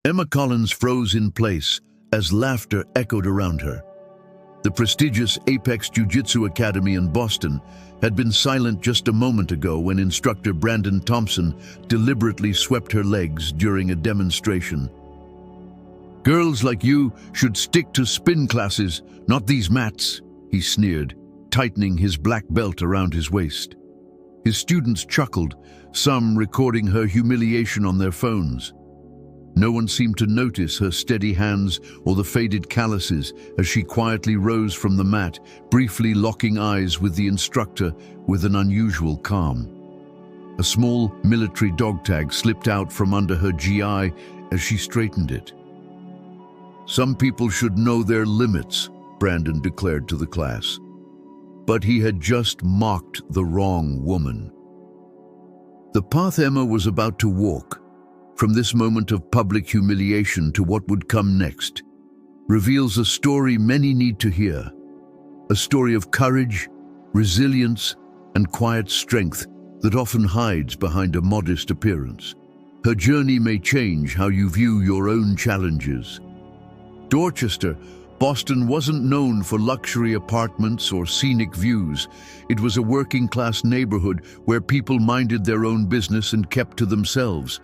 Emma Collins froze in place as laughter echoed around her. The prestigious Apex Jiu-Jitsu Academy in Boston had been silent just a moment ago when instructor Brandon Thompson deliberately swept her legs during a demonstration. "Girls like you should stick to spin classes, not these mats," he sneered, tightening his black belt around his waist. His students chuckled, some recording her humiliation on their phones. No one seemed to notice her steady hands or the faded calluses as she quietly rose from the mat, briefly locking eyes with the instructor with an unusual calm. A small military dog tag slipped out from under her GI as she straightened it. "Some people should know their limits," Brandon declared to the class. But he had just mocked the wrong woman. The path Emma was about to walk, from this moment of public humiliation to what would come next, reveals a story many need to hear. A story of courage, resilience, and quiet strength that often hides behind a modest appearance. Her journey may change how you view your own challenges. Dorchester, Boston wasn't known for luxury apartments or scenic views. It was a working-class neighborhood where people minded their own business and kept to themselves.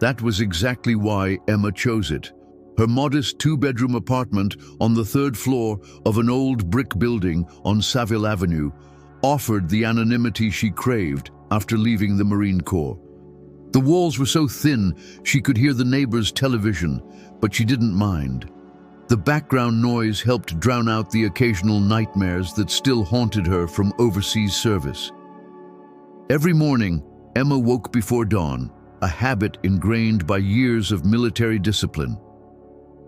That was exactly why Emma chose it. Her modest two-bedroom apartment on the third floor of an old brick building on Saville Avenue offered the anonymity she craved after leaving the Marine Corps. The walls were so thin she could hear the neighbors' television, but she didn't mind. The background noise helped drown out the occasional nightmares that still haunted her from overseas service. Every morning, Emma woke before dawn, a habit ingrained by years of military discipline.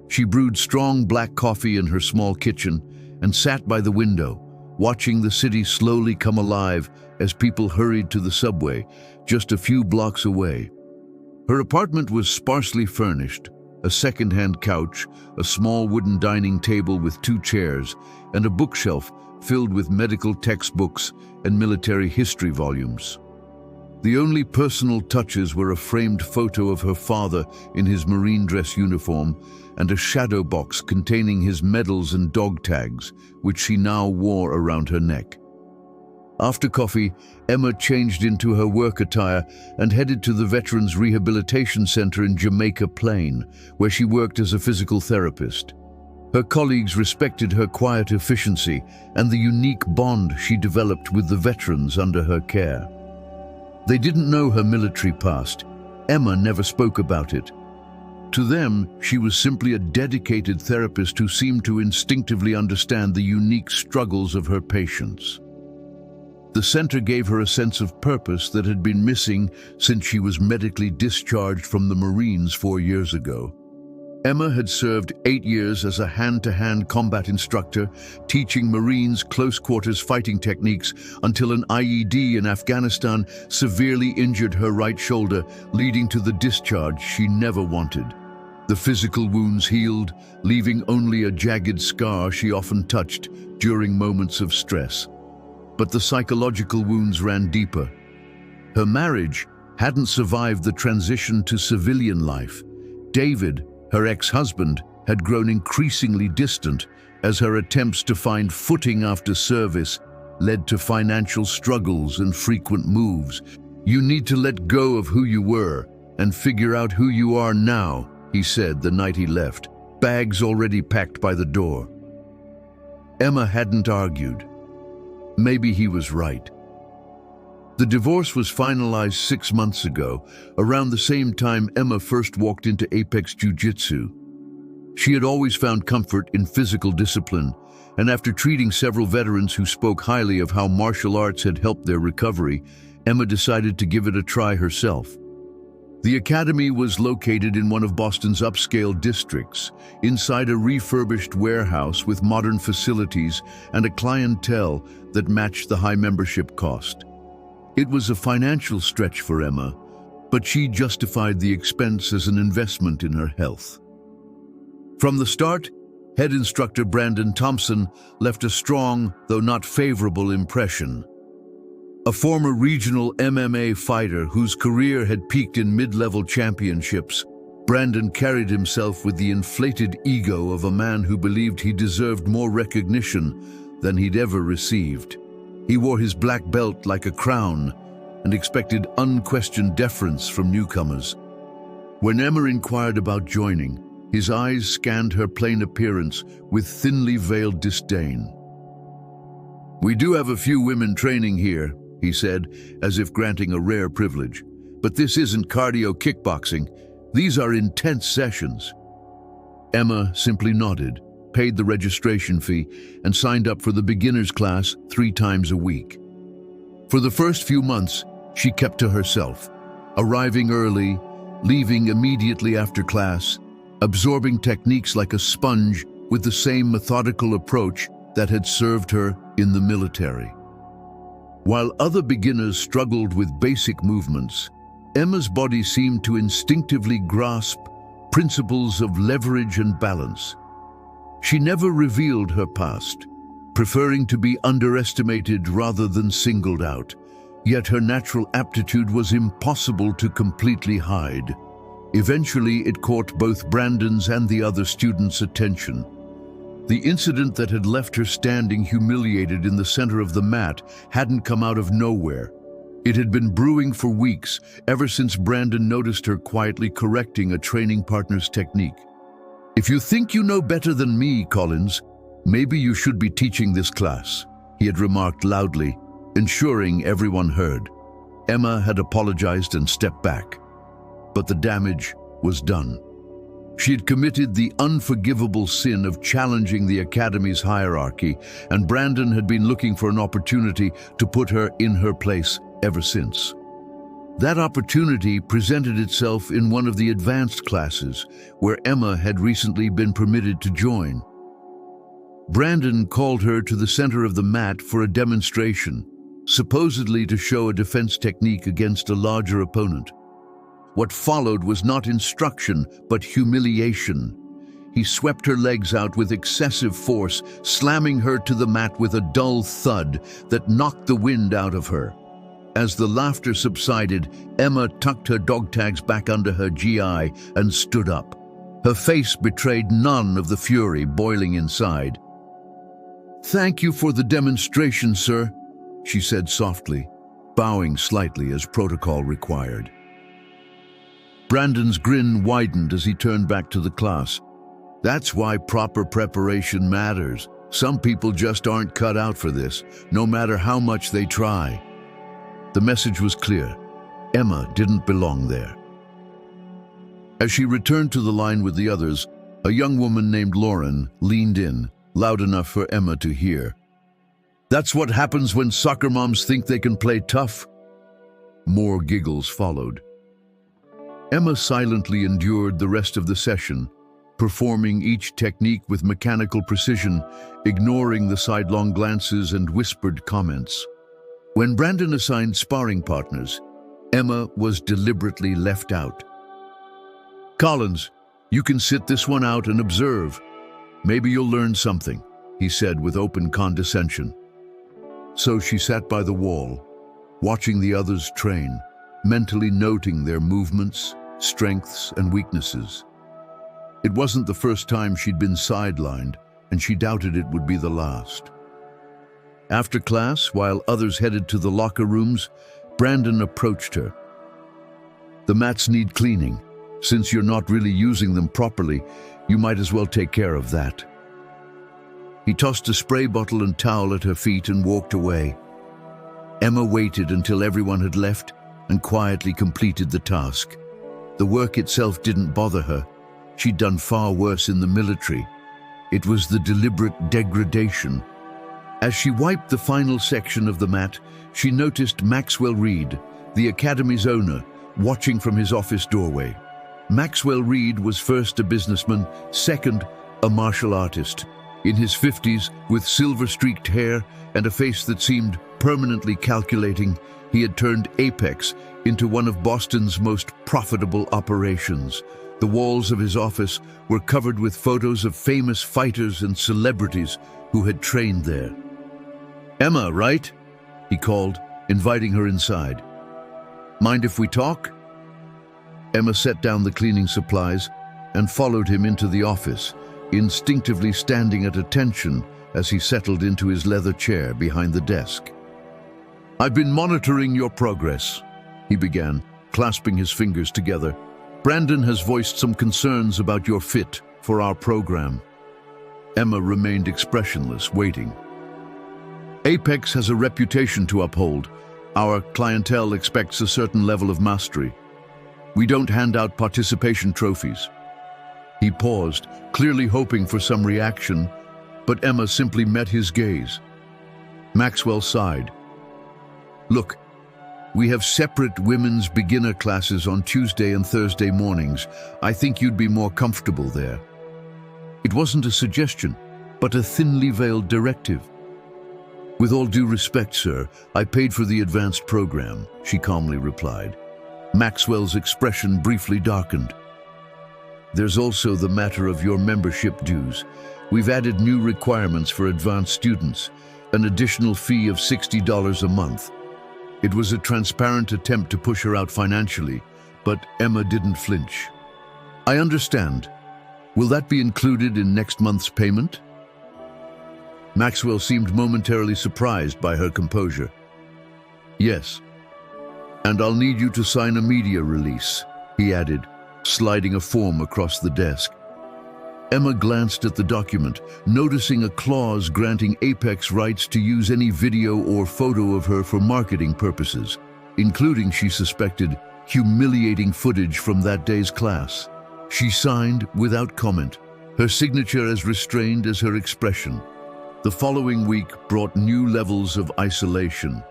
She brewed strong black coffee in her small kitchen and sat by the window, watching the city slowly come alive as people hurried to the subway just a few blocks away. Her apartment was sparsely furnished: a second-hand couch, a small wooden dining table with 2 chairs, and a bookshelf filled with medical textbooks and military history volumes. The only personal touches were a framed photo of her father in his Marine dress uniform and a shadow box containing his medals and dog tags, which she now wore around her neck. After coffee, Emma changed into her work attire and headed to the Veterans Rehabilitation Center in Jamaica Plain, where she worked as a physical therapist. Her colleagues respected her quiet efficiency and the unique bond she developed with the veterans under her care. They didn't know her military past. Emma never spoke about it. To them, she was simply a dedicated therapist who seemed to instinctively understand the unique struggles of her patients. The center gave her a sense of purpose that had been missing since she was medically discharged from the Marines 4 years ago. Emma had served 8 years as a hand-to-hand combat instructor, teaching Marines close-quarters fighting techniques until an IED in Afghanistan severely injured her right shoulder, leading to the discharge she never wanted. The physical wounds healed, leaving only a jagged scar she often touched during moments of stress. But the psychological wounds ran deeper. Her marriage hadn't survived the transition to civilian life. David, her ex-husband, had grown increasingly distant as her attempts to find footing after service led to financial struggles and frequent moves. "You need to let go of who you were and figure out who you are now," he said the night he left, bags already packed by the door. Emma hadn't argued. Maybe he was right. The divorce was finalized 6 months ago, around the same time Emma first walked into Apex Jiu-Jitsu. She had always found comfort in physical discipline, and after treating several veterans who spoke highly of how martial arts had helped their recovery, Emma decided to give it a try herself. The academy was located in one of Boston's upscale districts, inside a refurbished warehouse with modern facilities and a clientele that matched the high membership cost. It was a financial stretch for Emma, but she justified the expense as an investment in her health. From the start, head instructor Brandon Thompson left a strong, though not favorable impression. A former regional MMA fighter whose career had peaked in mid-level championships, Brandon carried himself with the inflated ego of a man who believed he deserved more recognition than he'd ever received. He wore his black belt like a crown and expected unquestioned deference from newcomers. When Emma inquired about joining, his eyes scanned her plain appearance with thinly veiled disdain. "We do have a few women training here," he said, as if granting a rare privilege. "But this isn't cardio kickboxing. These are intense sessions." Emma simply nodded, paid the registration fee, and signed up for the beginner's class 3 times a week. For the first few months, she kept to herself, arriving early, leaving immediately after class, absorbing techniques like a sponge with the same methodical approach that had served her in the military. While other beginners struggled with basic movements, Emma's body seemed to instinctively grasp principles of leverage and balance. She never revealed her past, preferring to be underestimated rather than singled out. Yet her natural aptitude was impossible to completely hide. Eventually, it caught both Brandon's and the other students' attention. The incident that had left her standing humiliated in the center of the mat hadn't come out of nowhere. It had been brewing for weeks, ever since Brandon noticed her quietly correcting a training partner's technique. "If you think you know better than me, Collins, maybe you should be teaching this class," he had remarked loudly, ensuring everyone heard. Emma had apologized and stepped back, but the damage was done. She had committed the unforgivable sin of challenging the academy's hierarchy, and Brandon had been looking for an opportunity to put her in her place ever since. That opportunity presented itself in one of the advanced classes, where Emma had recently been permitted to join. Brandon called her to the center of the mat for a demonstration, supposedly to show a defense technique against a larger opponent. What followed was not instruction, but humiliation. He swept her legs out with excessive force, slamming her to the mat with a dull thud that knocked the wind out of her. As the laughter subsided, Emma tucked her dog tags back under her GI and stood up. Her face betrayed none of the fury boiling inside. "Thank you for the demonstration, sir," she said softly, bowing slightly as protocol required. Brandon's grin widened as he turned back to the class. "That's why proper preparation matters. Some people just aren't cut out for this, no matter how much they try." The message was clear. Emma didn't belong there. As she returned to the line with the others, a young woman named Lauren leaned in, loud enough for Emma to hear. "That's what happens when soccer moms think they can play tough." More giggles followed. Emma silently endured the rest of the session, performing each technique with mechanical precision, ignoring the sidelong glances and whispered comments. When Brandon assigned sparring partners, Emma was deliberately left out. "Collins, you can sit this one out and observe. Maybe you'll learn something," he said with open condescension. So she sat by the wall, watching the others train, mentally noting their movements, strengths, and weaknesses. It wasn't the first time she'd been sidelined, and she doubted it would be the last. After class, while others headed to the locker rooms, Brandon approached her. "The mats need cleaning. Since you're not really using them properly, you might as well take care of that." He tossed a spray bottle and towel at her feet and walked away. Emma waited until everyone had left and quietly completed the task. The work itself didn't bother her. She'd done far worse in the military. It was the deliberate degradation. As she wiped the final section of the mat, she noticed Maxwell Reed, the academy's owner, watching from his office doorway. Maxwell Reed was first a businessman, second a martial artist. In his 50s, with silver-streaked hair and a face that seemed permanently calculating, he had turned Apex into one of Boston's most profitable operations. The walls of his office were covered with photos of famous fighters and celebrities who had trained there. "Emma, right?" he called, inviting her inside. "Mind if we talk?" Emma set down the cleaning supplies and followed him into the office, instinctively standing at attention as he settled into his leather chair behind the desk. "I've been monitoring your progress," he began, clasping his fingers together. "Brandon has voiced some concerns about your fit for our program." Emma remained expressionless, waiting. "Apex has a reputation to uphold. Our clientele expects a certain level of mastery. We don't hand out participation trophies." He paused, clearly hoping for some reaction, but Emma simply met his gaze. Maxwell sighed. "Look, we have separate women's beginner classes on Tuesday and Thursday mornings. I think you'd be more comfortable there." It wasn't a suggestion, but a thinly veiled directive. "With all due respect, sir, I paid for the advanced program," she calmly replied. Maxwell's expression briefly darkened. "There's also the matter of your membership dues. We've added new requirements for advanced students, an additional fee of $60 a month." It was a transparent attempt to push her out financially, but Emma didn't flinch. "I understand. Will that be included in next month's payment?" Maxwell seemed momentarily surprised by her composure. "Yes. And I'll need you to sign a media release," he added, sliding a form across the desk. Emma glanced at the document, noticing a clause granting Apex rights to use any video or photo of her for marketing purposes, including, she suspected, humiliating footage from that day's class. She signed without comment, her signature as restrained as her expression. The following week brought new levels of isolation.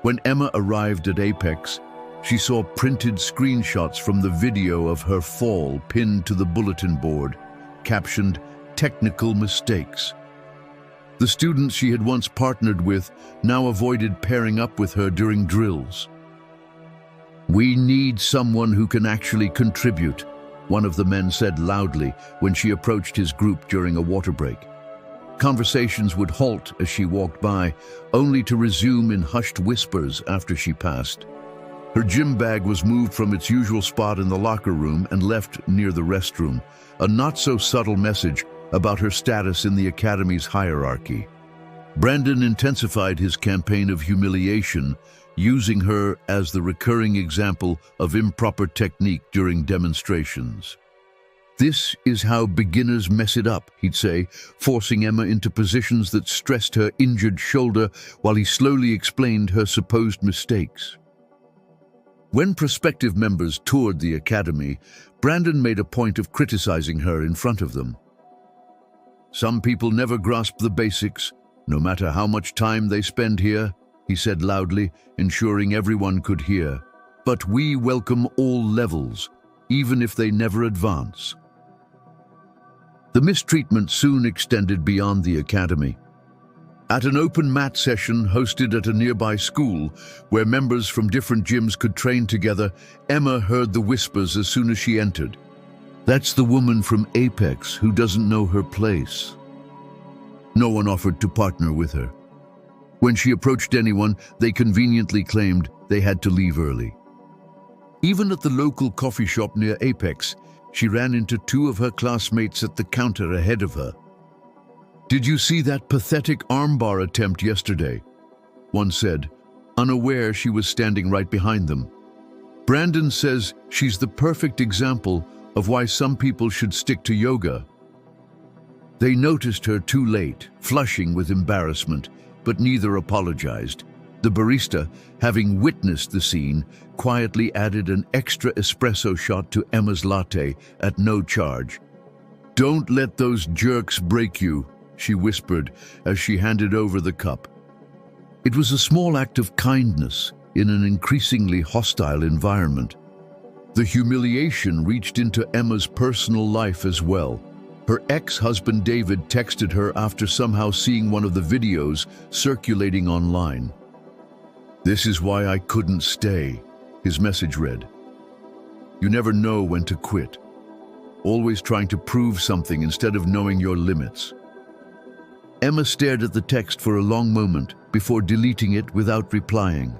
When Emma arrived at Apex, she saw printed screenshots from the video of her fall pinned to the bulletin board, captioned "Technical Mistakes." The students she had once partnered with now avoided pairing up with her during drills. "We need someone who can actually contribute," one of the men said loudly when she approached his group during a water break. Conversations would halt as she walked by, only to resume in hushed whispers after she passed. Her gym bag was moved from its usual spot in the locker room and left near the restroom, a not-so-subtle message about her status in the academy's hierarchy. Brandon intensified his campaign of humiliation, using her as the recurring example of improper technique during demonstrations. "This is how beginners mess it up," he'd say, forcing Emma into positions that stressed her injured shoulder while he slowly explained her supposed mistakes. When prospective members toured the academy, Brandon made a point of criticizing her in front of them. "Some people never grasp the basics, no matter how much time they spend here," he said loudly, ensuring everyone could hear. "But we welcome all levels, even if they never advance." The mistreatment soon extended beyond the academy. At an open mat session hosted at a nearby school, where members from different gyms could train together, Emma heard the whispers as soon as she entered. "That's the woman from Apex who doesn't know her place." No one offered to partner with her. When she approached anyone, they conveniently claimed they had to leave early. Even at the local coffee shop near Apex, she ran into two of her classmates at the counter ahead of her. "Did you see that pathetic armbar attempt yesterday?" one said, unaware she was standing right behind them. "Brandon says she's the perfect example of why some people should stick to yoga." They noticed her too late, flushing with embarrassment, but neither apologized. The barista, having witnessed the scene, quietly added an extra espresso shot to Emma's latte at no charge. "Don't let those jerks break you," she whispered as she handed over the cup. It was a small act of kindness in an increasingly hostile environment. The humiliation reached into Emma's personal life as well. Her ex-husband David texted her after somehow seeing one of the videos circulating online. "This is why I couldn't stay," his message read. "You never know when to quit. Always trying to prove something instead of knowing your limits." Emma stared at the text for a long moment before deleting it without replying.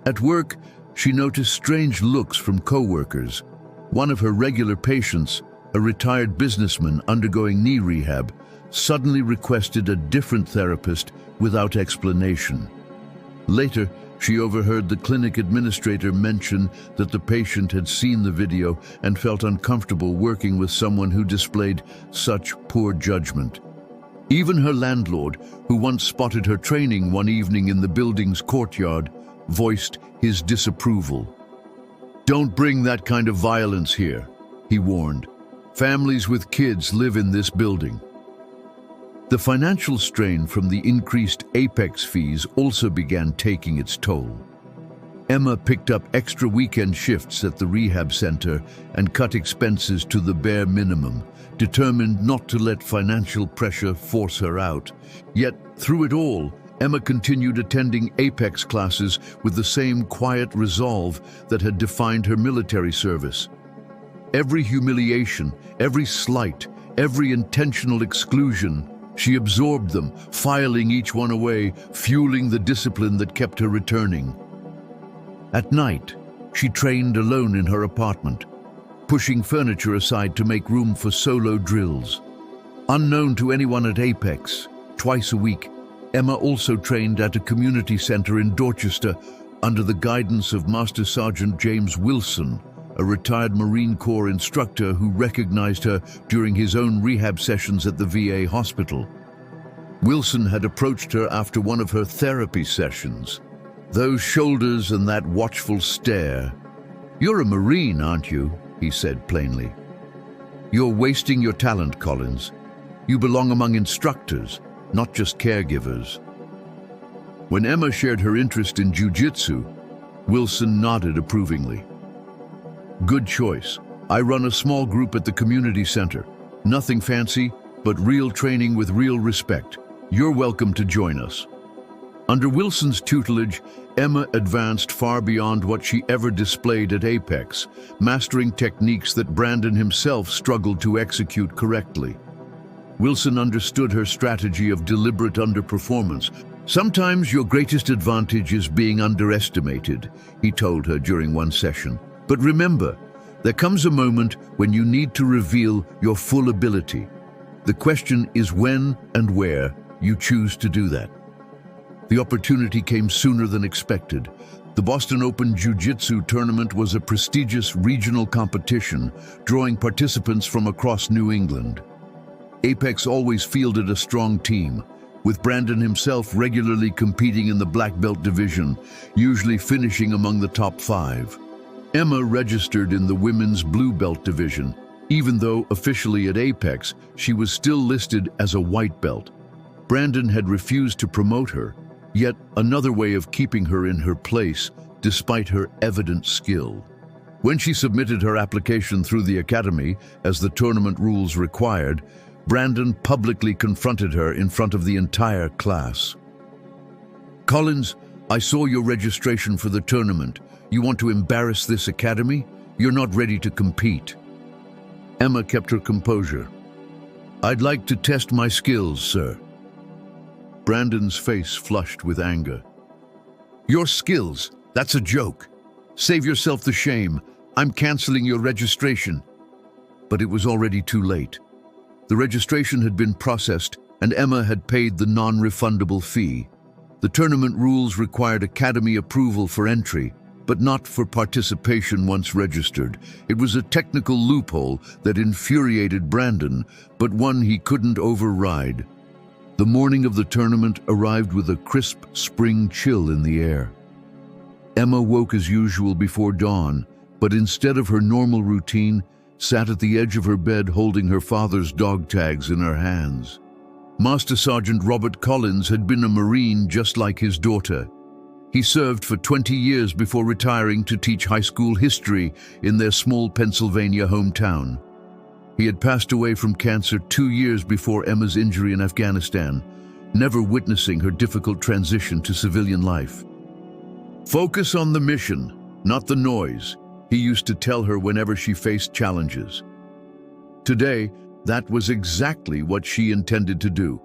At work, She noticed strange looks from co-workers. One of her regular patients, a retired businessman undergoing knee rehab, suddenly requested a different therapist without explanation. Later, she overheard the clinic administrator mention that the patient had seen the video and felt uncomfortable working with someone who displayed such poor judgment. Even her landlord, who once spotted her training one evening in the building's courtyard, voiced his disapproval. "Don't bring that kind of violence here," he warned. "Families with kids live in this building." The financial strain from the increased Apex fees also began taking its toll. Emma picked up extra weekend shifts at the rehab center and cut expenses to the bare minimum, determined not to let financial pressure force her out. Yet, through it all, Emma continued attending Apex classes with the same quiet resolve that had defined her military service. Every humiliation, every slight, every intentional exclusion, she absorbed them, filing each one away, fueling the discipline that kept her returning. At night, she trained alone in her apartment, pushing furniture aside to make room for solo drills. Unknown to anyone at Apex, twice a week, Emma also trained at a community center in Dorchester under the guidance of Master Sergeant James Wilson, a retired Marine Corps instructor who recognized her during his own rehab sessions at the VA hospital. Wilson had approached her after one of her therapy sessions. "Those shoulders and that watchful stare. You're a Marine, aren't you?" he said plainly. "You're wasting your talent, Collins. You belong among instructors, not just caregivers." When Emma shared her interest in jiu-jitsu, Wilson nodded approvingly. "Good choice. I run a small group at the community center. Nothing fancy, but real training with real respect. You're welcome to join us." Under Wilson's tutelage, Emma advanced far beyond what she ever displayed at Apex, mastering techniques that Brandon himself struggled to execute correctly. Wilson understood her strategy of deliberate underperformance. "Sometimes your greatest advantage is being underestimated," he told her during one session. "But remember, there comes a moment when you need to reveal your full ability. The question is when and where you choose to do that." The opportunity came sooner than expected. The Boston Open Jiu-Jitsu tournament was a prestigious regional competition, drawing participants from across New England. Apex always fielded a strong team, with Brandon himself regularly competing in the black belt division, usually finishing among the top 5. Emma registered in the women's blue belt division. Even though officially at Apex, she was still listed as a white belt. Brandon had refused to promote her, yet another way of keeping her in her place, despite her evident skill. When she submitted her application through the academy, as the tournament rules required, Brandon publicly confronted her in front of the entire class. "Collins, I saw your registration for the tournament. You want to embarrass this academy? You're not ready to compete." Emma kept her composure. "I'd like to test my skills, sir." Brandon's face flushed with anger. "Your skills? That's a joke. Save yourself the shame. I'm canceling your registration." But it was already too late. The registration had been processed, and Emma had paid the non-refundable fee. The tournament rules required academy approval for entry, but not for participation once registered. It was a technical loophole that infuriated Brandon, but one he couldn't override. The morning of the tournament arrived with a crisp spring chill in the air. Emma woke as usual before dawn, but instead of her normal routine, sat at the edge of her bed holding her father's dog tags in her hands. Master Sergeant Robert Collins had been a Marine just like his daughter. He served for 20 years before retiring to teach high school history in their small Pennsylvania hometown. He had passed away from cancer 2 years before Emma's injury in Afghanistan, never witnessing her difficult transition to civilian life. "Focus on the mission, not the noise," he used to tell her whenever she faced challenges. Today, that was exactly what she intended to do.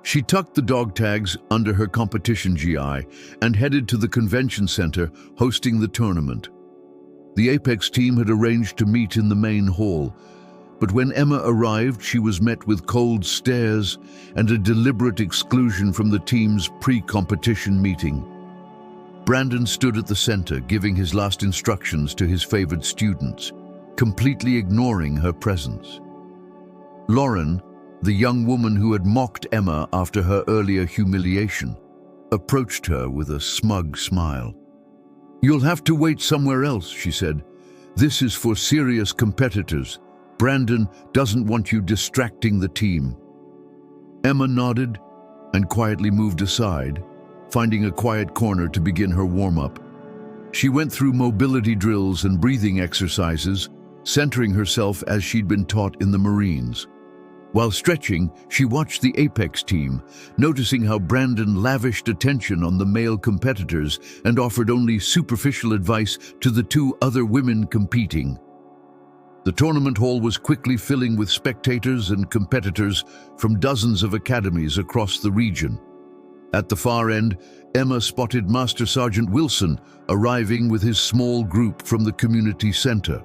She tucked the dog tags under her competition GI and headed to the convention center hosting the tournament. The Apex team had arranged to meet in the main hall, but when Emma arrived, she was met with cold stares and a deliberate exclusion from the team's pre-competition meeting. Brandon stood at the center, giving his last instructions to his favored students, completely ignoring her presence. Lauren, the young woman who had mocked Emma after her earlier humiliation, approached her with a smug smile. "You'll have to wait somewhere else," she said. "This is for serious competitors. Brandon doesn't want you distracting the team." Emma nodded and quietly moved aside, finding a quiet corner to begin her warm-up. She went through mobility drills and breathing exercises, centering herself as she'd been taught in the Marines. While stretching, she watched the Apex team, noticing how Brandon lavished attention on the male competitors and offered only superficial advice to the two other women competing. The tournament hall was quickly filling with spectators and competitors from dozens of academies across the region. At the far end, Emma spotted Master Sergeant Wilson arriving with his small group from the community center.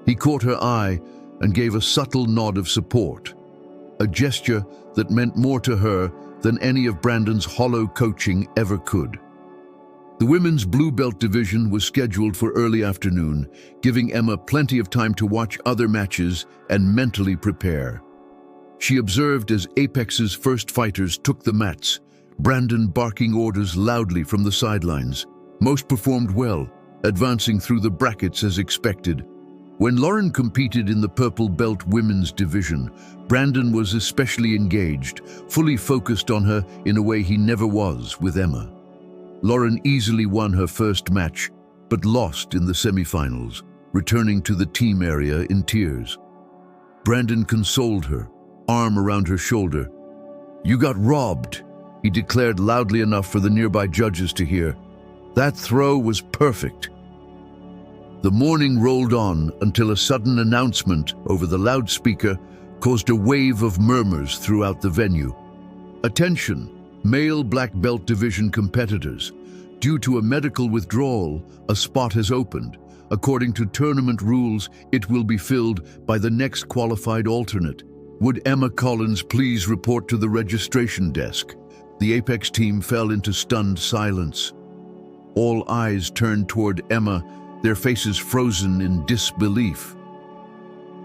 He caught her eye and gave a subtle nod of support, a gesture that meant more to her than any of Brandon's hollow coaching ever could. The women's blue belt division was scheduled for early afternoon, giving Emma plenty of time to watch other matches and mentally prepare. She observed as Apex's first fighters took the mats, Brandon barking orders loudly from the sidelines. Most performed well, advancing through the brackets as expected. When Lauren competed in the purple belt women's division, Brandon was especially engaged, fully focused on her in a way he never was with Emma. Lauren easily won her first match, but lost in the semifinals, returning to the team area in tears. Brandon consoled her, arm around her shoulder. "You got robbed," he declared loudly enough for the nearby judges to hear. "That throw was perfect." The morning rolled on until a sudden announcement over the loudspeaker caused a wave of murmurs throughout the venue. "Attention, male black belt division competitors. Due to a medical withdrawal, a spot has opened. According to tournament rules, it will be filled by the next qualified alternate. Would Emma Collins please report to the registration desk?" The Apex team fell into stunned silence. All eyes turned toward Emma, their faces frozen in disbelief.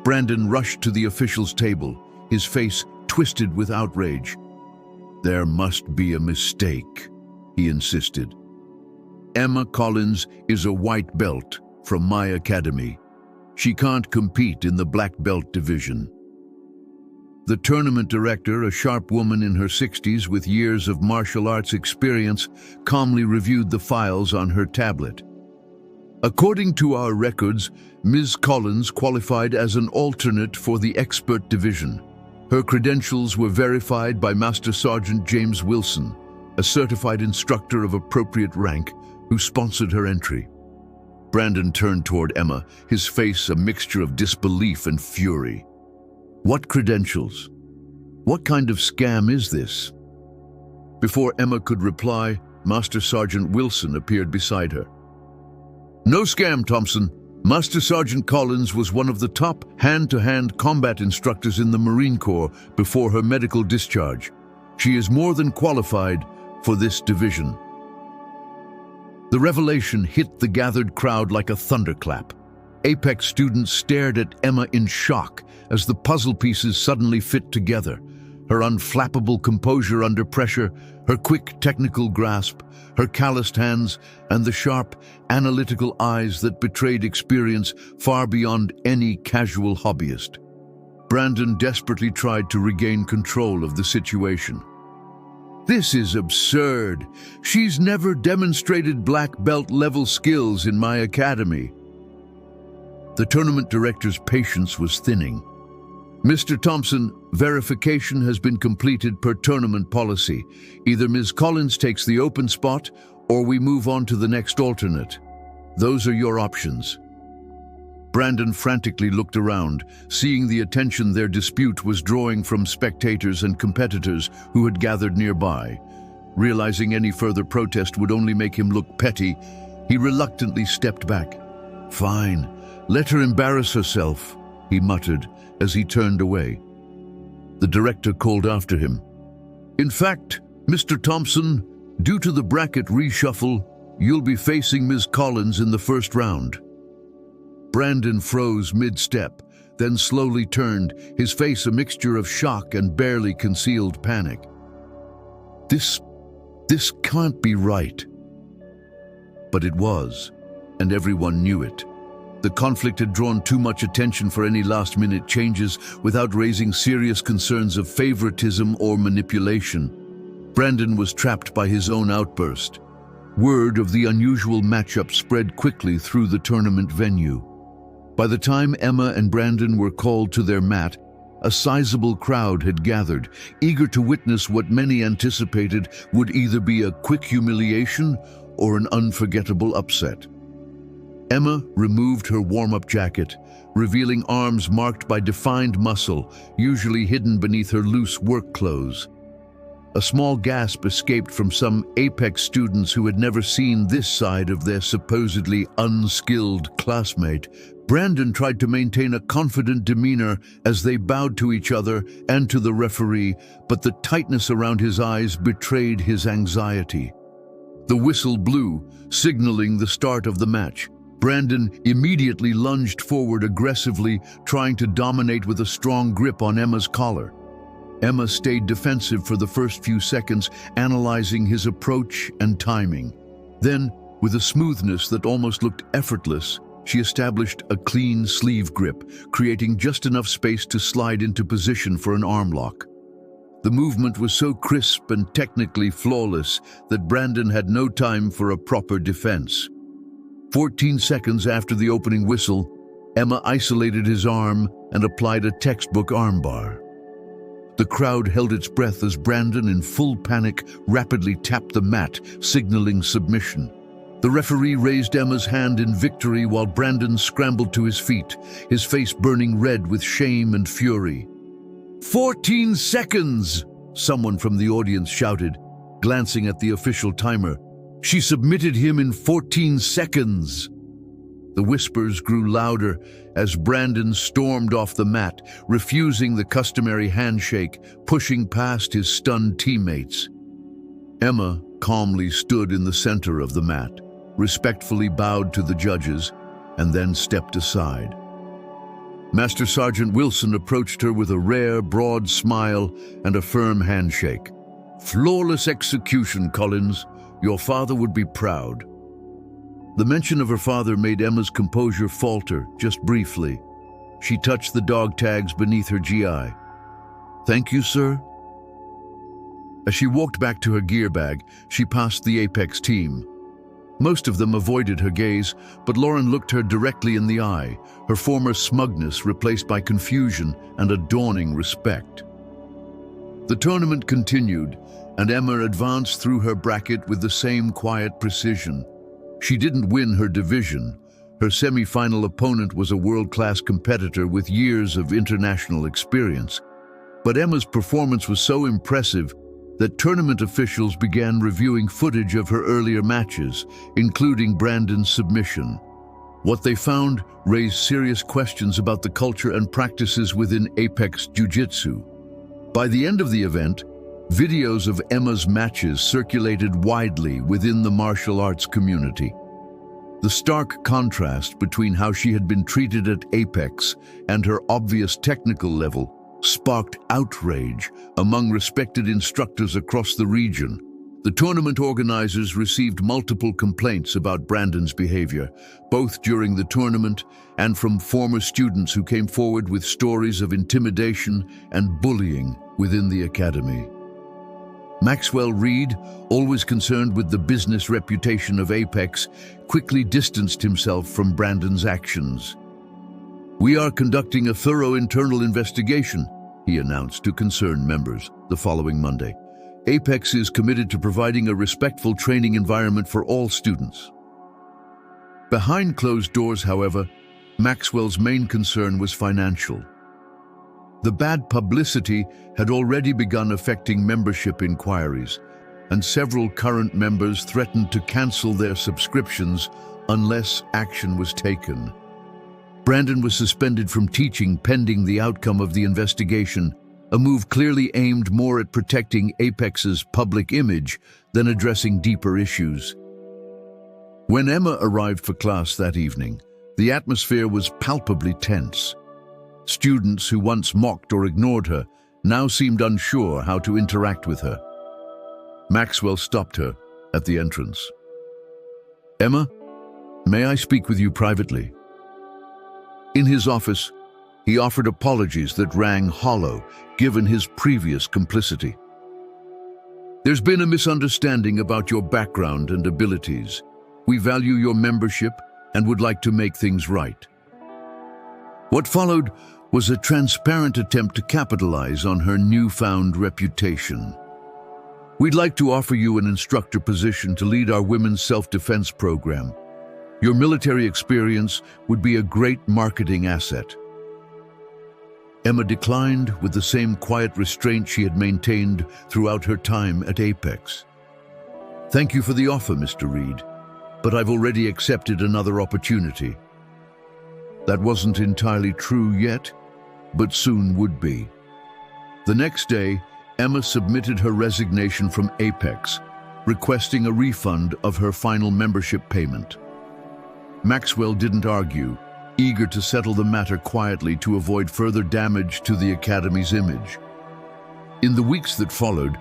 Brandon rushed to the officials' table, his face twisted with outrage. "There must be a mistake," he insisted. "Emma Collins is a white belt from my academy. She can't compete in the black belt division." The tournament director, a sharp woman in her 60s with years of martial arts experience, calmly reviewed the files on her tablet. "According to our records, Ms. Collins qualified as an alternate for the expert division. Her credentials were verified by Master Sergeant James Wilson, a certified instructor of appropriate rank, who sponsored her entry." Brandon turned toward Emma, his face a mixture of disbelief and fury. "What credentials? What kind of scam is this?" Before Emma could reply, Master Sergeant Wilson appeared beside her. "No scam, Thompson. Master Sergeant Collins was one of the top hand-to-hand combat instructors in the Marine Corps before her medical discharge. She is more than qualified for this division." The revelation hit the gathered crowd like a thunderclap. Apex students stared at Emma in shock as the puzzle pieces suddenly fit together. Her unflappable composure under pressure, her quick technical grasp, her calloused hands, and the sharp, analytical eyes that betrayed experience far beyond any casual hobbyist. Brandon desperately tried to regain control of the situation. "This is absurd. She's never demonstrated black belt level skills in my academy." The tournament director's patience was thinning. "Mr. Thompson, verification has been completed per tournament policy. Either Ms. Collins takes the open spot or we move on to the next alternate. Those are your options." Brandon frantically looked around, seeing the attention their dispute was drawing from spectators and competitors who had gathered nearby. Realizing any further protest would only make him look petty, he reluctantly stepped back. "Fine, let her embarrass herself," he muttered as he turned away. The director called after him. "In fact, Mr. Thompson, due to the bracket reshuffle, you'll be facing Ms. Collins in the first round." Brandon froze mid-step, then slowly turned, his face a mixture of shock and barely concealed panic. This can't be right. But it was, and everyone knew it. The conflict had drawn too much attention for any last-minute changes without raising serious concerns of favoritism or manipulation. Brandon was trapped by his own outburst. Word of the unusual matchup spread quickly through the tournament venue. By the time Emma and Brandon were called to their mat, a sizable crowd had gathered, eager to witness what many anticipated would either be a quick humiliation or an unforgettable upset. Emma removed her warm-up jacket, revealing arms marked by defined muscle, usually hidden beneath her loose work clothes. A small gasp escaped from some Apex students who had never seen this side of their supposedly unskilled classmate. Brandon tried to maintain a confident demeanor as they bowed to each other and to the referee, but the tightness around his eyes betrayed his anxiety. The whistle blew, signaling the start of the match. Brandon immediately lunged forward aggressively, trying to dominate with a strong grip on Emma's collar. Emma stayed defensive for the first few seconds, analyzing his approach and timing. Then, with a smoothness that almost looked effortless, she established a clean sleeve grip, creating just enough space to slide into position for an arm lock. The movement was so crisp and technically flawless that Brandon had no time for a proper defense. 14 seconds after the opening whistle, Emma isolated his arm and applied a textbook armbar. The crowd held its breath as Brandon, in full panic, rapidly tapped the mat, signaling submission. The referee raised Emma's hand in victory while Brandon scrambled to his feet, his face burning red with shame and fury. 14 seconds! Someone from the audience shouted, glancing at the official timer. She submitted him in 14 seconds. The whispers grew louder as Brandon stormed off the mat, refusing the customary handshake, pushing past his stunned teammates. Emma calmly stood in the center of the mat, respectfully bowed to the judges, and then stepped aside. Master Sergeant Wilson approached her with a rare, broad smile and a firm handshake. "Flawless execution, Collins. Your father would be proud." The mention of her father made Emma's composure falter, just briefly. She touched the dog tags beneath her GI. "Thank you, sir." As she walked back to her gear bag, she passed the Apex team. Most of them avoided her gaze, but Lauren looked her directly in the eye, her former smugness replaced by confusion and a dawning respect. The tournament continued, and Emma advanced through her bracket with the same quiet precision. She didn't win her division. Her semi-final opponent was a world-class competitor with years of international experience. But Emma's performance was so impressive that tournament officials began reviewing footage of her earlier matches, including Brandon's submission. What they found raised serious questions about the culture and practices within Apex Jiu-jitsu. By the end of the event, videos of Emma's matches circulated widely within the martial arts community. The stark contrast between how she had been treated at Apex and her obvious technical level sparked outrage among respected instructors across the region. The tournament organizers received multiple complaints about Brandon's behavior, both during the tournament and from former students who came forward with stories of intimidation and bullying within the academy. Maxwell Reed, always concerned with the business reputation of Apex, quickly distanced himself from Brandon's actions. "We are conducting a thorough internal investigation," he announced to concerned members the following Monday. "Apex is committed to providing a respectful training environment for all students." Behind closed doors, however, Maxwell's main concern was financial. The bad publicity had already begun affecting membership inquiries, and several current members threatened to cancel their subscriptions unless action was taken. Brandon was suspended from teaching pending the outcome of the investigation, a move clearly aimed more at protecting Apex's public image than addressing deeper issues. When Emma arrived for class that evening, the atmosphere was palpably tense. Students who once mocked or ignored her now seemed unsure how to interact with her. Maxwell stopped her at the entrance. "Emma, may I speak with you privately?" In his office, he offered apologies that rang hollow, given his previous complicity. "There's been a misunderstanding about your background and abilities. We value your membership and would like to make things right." What followed was a transparent attempt to capitalize on her newfound reputation. "We'd like to offer you an instructor position to lead our women's self-defense program. Your military experience would be a great marketing asset." Emma declined with the same quiet restraint she had maintained throughout her time at Apex. "Thank you for the offer, Mr. Reed, but I've already accepted another opportunity." That wasn't entirely true yet, but soon would be. The next day, Emma submitted her resignation from Apex, requesting a refund of her final membership payment. Maxwell didn't argue, eager to settle the matter quietly to avoid further damage to the Academy's image. In the weeks that followed,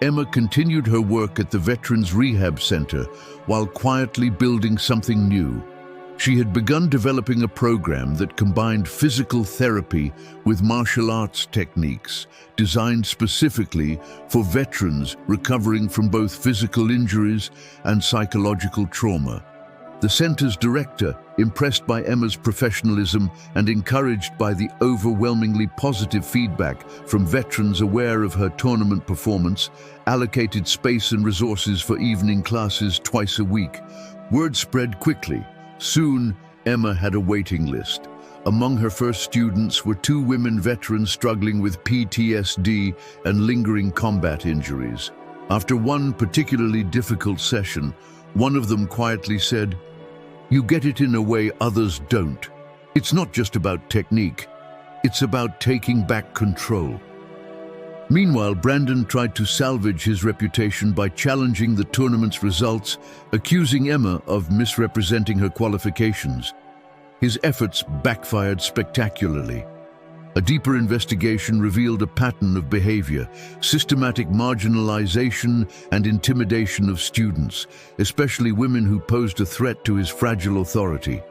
Emma continued her work at the Veterans Rehab Center while quietly building something new. She had begun developing a program that combined physical therapy with martial arts techniques designed specifically for veterans recovering from both physical injuries and psychological trauma. The center's director, impressed by Emma's professionalism and encouraged by the overwhelmingly positive feedback from veterans aware of her tournament performance, allocated space and resources for evening classes twice a week. Word spread quickly. Soon, Emma had a waiting list. Among her first students were 2 women veterans struggling with PTSD and lingering combat injuries. After one particularly difficult session, one of them quietly said, "You get it in a way others don't. It's not just about technique. It's about taking back control." Meanwhile, Brandon tried to salvage his reputation by challenging the tournament's results, accusing Emma of misrepresenting her qualifications. His efforts backfired spectacularly. A deeper investigation revealed a pattern of behavior, systematic marginalization and intimidation of students, especially women who posed a threat to his fragile authority.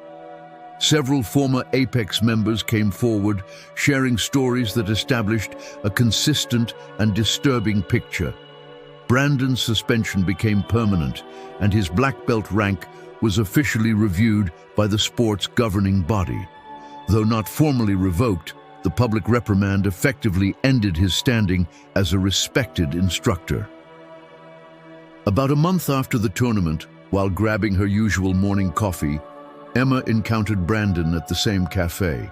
Several former Apex members came forward, sharing stories that established a consistent and disturbing picture. Brandon's suspension became permanent, and his black belt rank was officially reviewed by the sport's governing body. Though not formally revoked, the public reprimand effectively ended his standing as a respected instructor. About a month after the tournament, while grabbing her usual morning coffee, Emma encountered Brandon at the same cafe.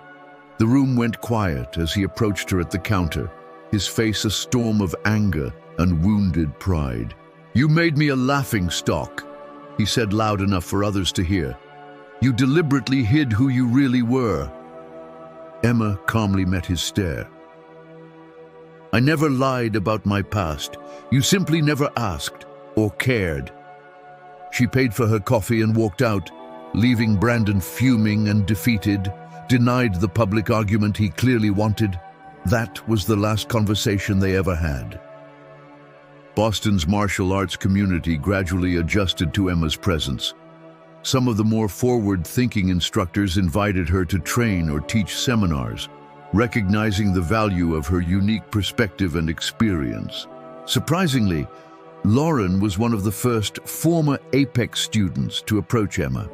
The room went quiet as he approached her at the counter, his face a storm of anger and wounded pride. "You made me a laughingstock," he said loud enough for others to hear. "You deliberately hid who you really were." Emma calmly met his stare. "I never lied about my past. You simply never asked or cared." She paid for her coffee and walked out, leaving Brandon fuming and defeated, denied the public argument he clearly wanted. That was the last conversation they ever had. Boston's martial arts community gradually adjusted to Emma's presence. Some of the more forward-thinking instructors invited her to train or teach seminars, recognizing the value of her unique perspective and experience. Surprisingly, Lauren was one of the first former Apex students to approach Emma.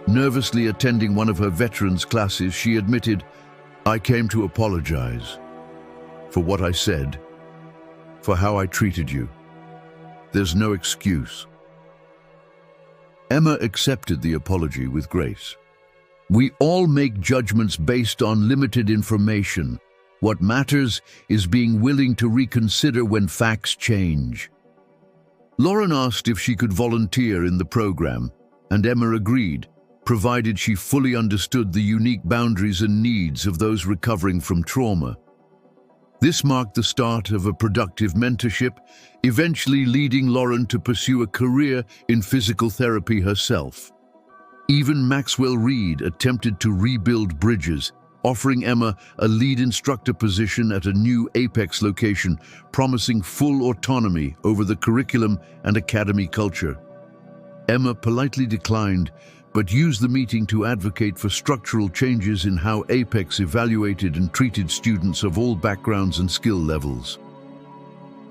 Nervously attending one of her veterans' classes, she admitted, "I came to apologize for what I said, for how I treated you. There's no excuse." Emma accepted the apology with grace. We all make judgments based on limited information. What matters is being willing to reconsider when facts change. Lauren asked if she could volunteer in the program, and Emma agreed, provided she fully understood the unique boundaries and needs of those recovering from trauma. This marked the start of a productive mentorship, eventually leading Lauren to pursue a career in physical therapy herself. Even Maxwell Reed attempted to rebuild bridges, offering Emma a lead instructor position at a new Apex location, promising full autonomy over the curriculum and academy culture. Emma politely declined, but used the meeting to advocate for structural changes in how Apex evaluated and treated students of all backgrounds and skill levels.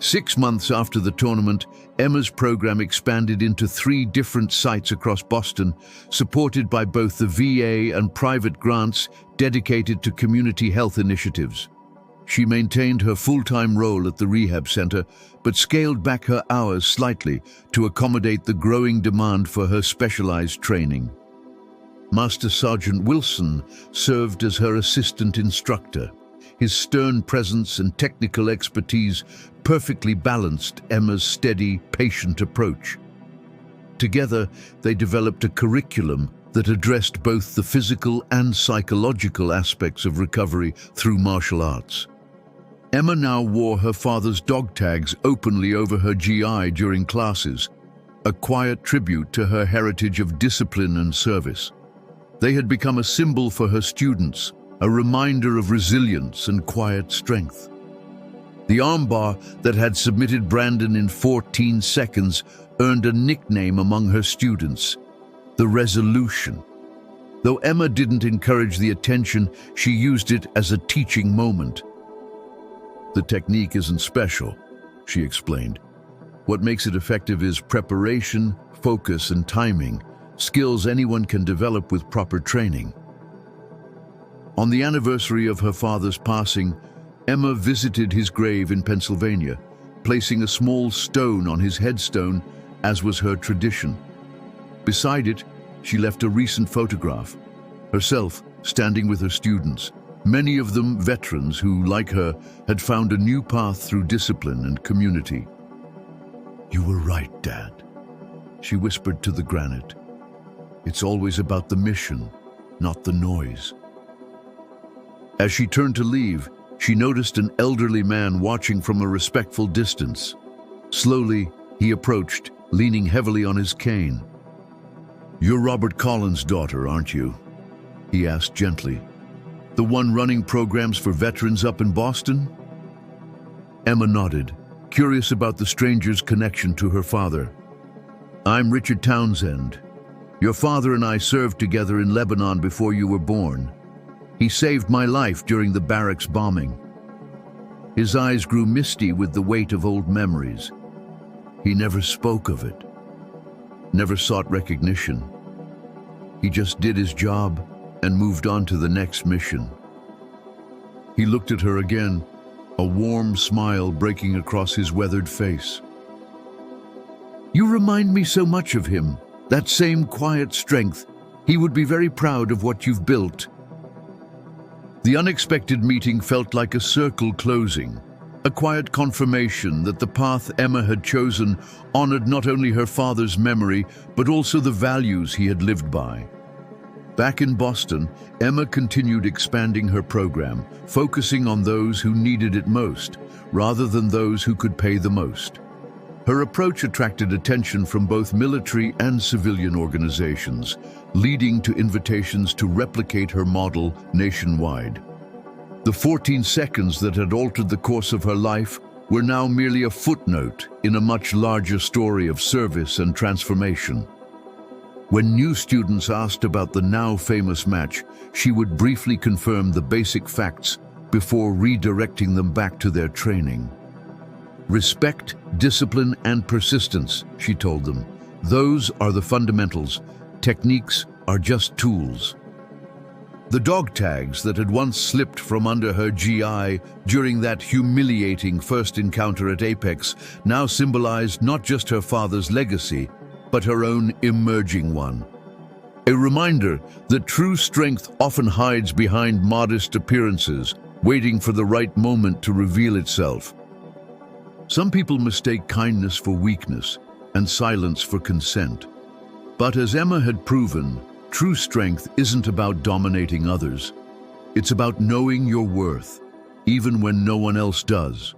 6 months after the tournament, Emma's program expanded into 3 different sites across Boston, supported by both the VA and private grants dedicated to community health initiatives. She maintained her full-time role at the rehab center, but scaled back her hours slightly to accommodate the growing demand for her specialized training. Master Sergeant Wilson served as her assistant instructor. His stern presence and technical expertise perfectly balanced Emma's steady, patient approach. Together, they developed a curriculum that addressed both the physical and psychological aspects of recovery through martial arts. Emma now wore her father's dog tags openly over her GI during classes, a quiet tribute to her heritage of discipline and service. They had become a symbol for her students, a reminder of resilience and quiet strength. The armbar that had submitted Brandon in 14 seconds earned a nickname among her students, the Resolution. Though Emma didn't encourage the attention, she used it as a teaching moment. "The technique isn't special," she explained. "What makes it effective is preparation, focus, and timing, skills anyone can develop with proper training." On the anniversary of her father's passing, Emma visited his grave in Pennsylvania, placing a small stone on his headstone, as was her tradition. Beside it, she left a recent photograph, herself standing with her students, many of them veterans who, like her, had found a new path through discipline and community. "You were right, Dad," she whispered to the granite. "It's always about the mission, not the noise." As she turned to leave, she noticed an elderly man watching from a respectful distance. Slowly, he approached, leaning heavily on his cane. "You're Robert Collins' daughter, aren't you?" he asked gently. "The one running programs for veterans up in Boston?" Emma nodded, curious about the stranger's connection to her father. "I'm Richard Townsend. Your father and I served together in Lebanon before you were born. He saved my life during the barracks bombing." His eyes grew misty with the weight of old memories. He never spoke of it, never sought recognition. He just did his job and moved on to the next mission. He looked at her again, a warm smile breaking across his weathered face. "You remind me so much of him, that same quiet strength. He would be very proud of what you've built." The unexpected meeting felt like a circle closing, a quiet confirmation that the path Emma had chosen honored not only her father's memory, but also the values he had lived by. Back in Boston, Emma continued expanding her program, focusing on those who needed it most, rather than those who could pay the most. Her approach attracted attention from both military and civilian organizations, leading to invitations to replicate her model nationwide. The 14 seconds that had altered the course of her life were now merely a footnote in a much larger story of service and transformation. When new students asked about the now famous match, she would briefly confirm the basic facts before redirecting them back to their training. "Respect, discipline, and persistence," she told them. "Those are the fundamentals. Techniques are just tools." The dog tags that had once slipped from under her GI during that humiliating first encounter at Apex now symbolized not just her father's legacy, but her own emerging one. A reminder that true strength often hides behind modest appearances, waiting for the right moment to reveal itself. Some people mistake kindness for weakness and silence for consent. But as Emma had proven, true strength isn't about dominating others. It's about knowing your worth, even when no one else does.